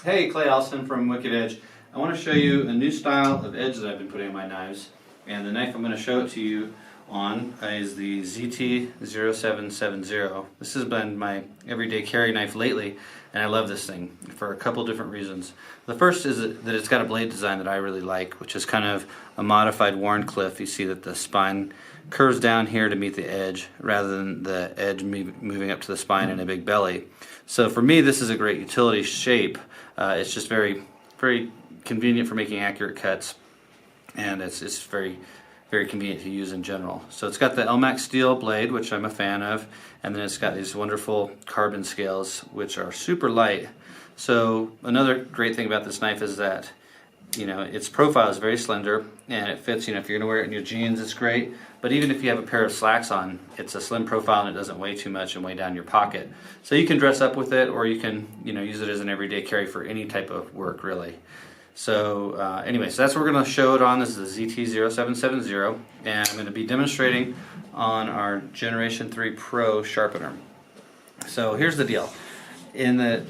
Hey, Clay Allison from Wicked Edge. I want to show you a new style of edge that I've been putting on my knives. And the knife I'm going to show it to you on is the ZT0770. This has been my everyday carry knife lately, and I love this thing for a couple different reasons. The first is that it's got a blade design that I really like, which is kind of a modified Warncliffe. You see that the spine curves down here to meet the edge rather than the edge moving up to the spine in a big belly. So for me, this is a great utility shape. It's just very convenient for making accurate cuts, and it's very convenient to use in general. So it's got the Elmax steel blade, which I'm a fan of, and then it's got these wonderful carbon scales, which are super light. So another great thing about this knife is that, you know, its profile is very slender, and it fits. You know, if you're going to wear it in your jeans, it's great. But even if you have a pair of slacks on, it's a slim profile and it doesn't weigh too much and weigh down your pocket. So you can dress up with it, or you can, you know, use it as an everyday carry for any type of work, really. So anyway, so that's what we're going to show it on. This is the ZT0770, and I'm going to be demonstrating on our Generation 3 Pro sharpener. So here's the deal. In the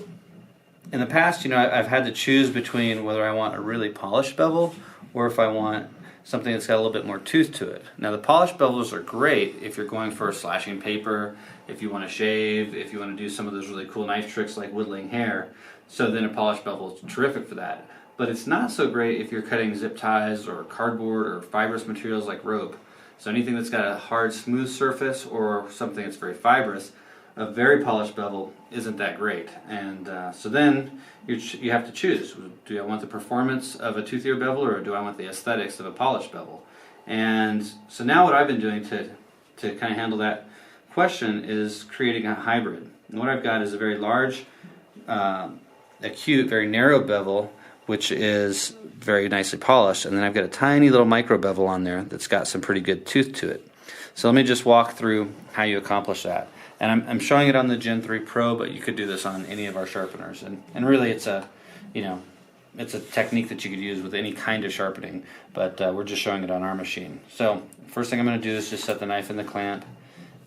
past, you know, I've had to choose between whether I want a really polished bevel or if I want something that's got a little bit more tooth to it. Now, the polished bevels are great if you're going for slashing paper, if you want to shave, if you want to do some of those really cool knife tricks like whittling hair. So then a polished bevel is terrific for that. But it's not so great if you're cutting zip ties or cardboard or fibrous materials like rope. So anything that's got a hard, smooth surface or something that's very fibrous, a very polished bevel isn't that great. And so then you have to choose. Do I want the performance of a toothier bevel, or do I want the aesthetics of a polished bevel? And so now what I've been doing to kind of handle that question is creating a hybrid. And what I've got is a very large, acute, very narrow bevel, which is very nicely polished, and then I've got a tiny little micro bevel on there that's got some pretty good tooth to it. So let me just walk through how you accomplish that. And I'm showing it on the Gen 3 Pro, but you could do this on any of our sharpeners. And really it's a, you know, it's a technique that you could use with any kind of sharpening, but we're just showing it on our machine. So first thing I'm going to do is just set the knife in the clamp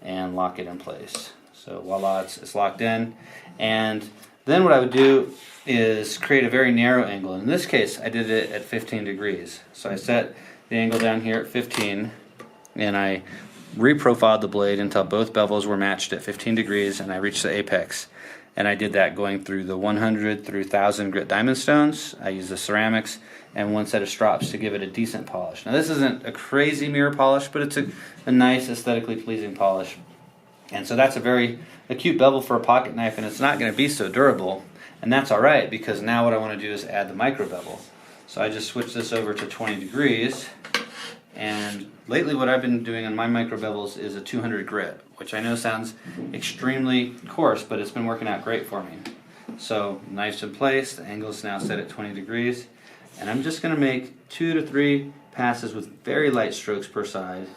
and lock it in place. So voila, it's locked in. And then what I would do is create a very narrow angle. In this case, I did it at 15 degrees. So I set the angle down here at 15, and I reprofiled the blade until both bevels were matched at 15 degrees, and I reached the apex. And I did that going through the 100 through 1000 grit diamond stones. I used the ceramics and one set of strops to give it a decent polish. Now this isn't a crazy mirror polish, but it's a nice, aesthetically pleasing polish. And so that's a very acute bevel for a pocket knife, and it's not going to be so durable. And that's all right, because now what I want to do is add the micro bevel. So I just switched this over to 20 degrees. And lately what I've been doing on my micro bevels is a 200 grit, which I know sounds extremely coarse, but it's been working out great for me. So knife's in place, the angle is now set at 20 degrees, and I'm just going to make 2 to 3 passes with very light strokes per side.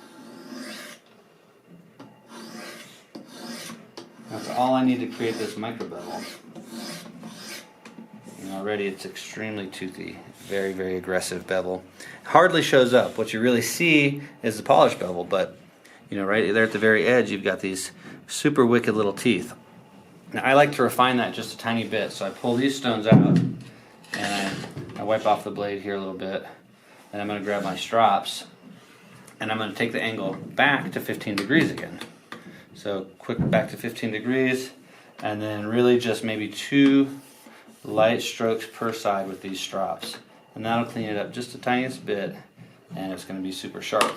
That's all I need to create this micro bevel. And already it's extremely toothy, very aggressive bevel. Hardly shows up. What you really see is the polished bevel, but you know, right there at the very edge you've got these super wicked little teeth. Now I like to refine that just a tiny bit, so I pull these stones out and I wipe off the blade here a little bit, and I'm going to grab my strops and I'm going to take the angle back to 15 degrees again. So quick back to 15 degrees, and then really just maybe 2 light strokes per side with these strops. And that'll clean it up just the tiniest bit, and it's going to be super sharp.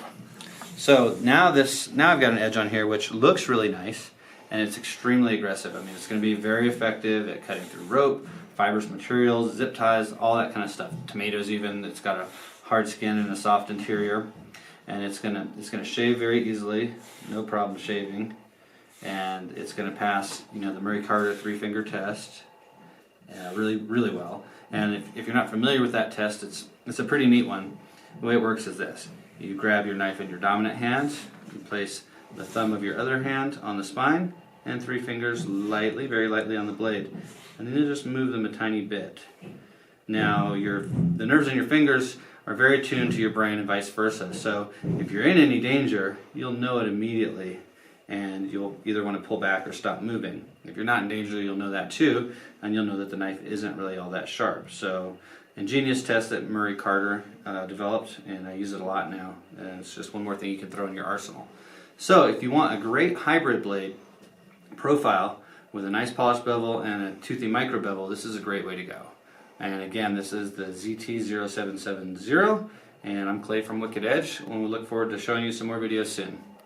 So now I've got an edge on here which looks really nice, and it's extremely aggressive. I mean, it's going to be very effective at cutting through rope, fibrous materials, zip ties, all that kind of stuff. Tomatoes even. It's got a hard skin and a soft interior, and it's gonna shave very easily, no problem shaving, and it's going to pass, you know, the Murray Carter 3-finger test really well. And if you're not familiar with that test, it's a pretty neat one. The way it works is this. You grab your knife in your dominant hand, you place the thumb of your other hand on the spine, and 3 fingers lightly, very lightly on the blade. And then you just move them a tiny bit. Now, the nerves in your fingers are very tuned to your brain and vice versa. So if you're in any danger, you'll know it immediately. and you'll either want to pull back or stop moving. If you're not in danger, you'll know that too, and you'll know that the knife isn't really all that sharp. So, ingenious test that Murray Carter developed, and I use it a lot now, and it's just one more thing you can throw in your arsenal. So if you want a great hybrid blade profile with a nice polished bevel and a toothy micro bevel, this is a great way to go. And again, this is the ZT0770, and I'm Clay from Wicked Edge, and we look forward to showing you some more videos soon.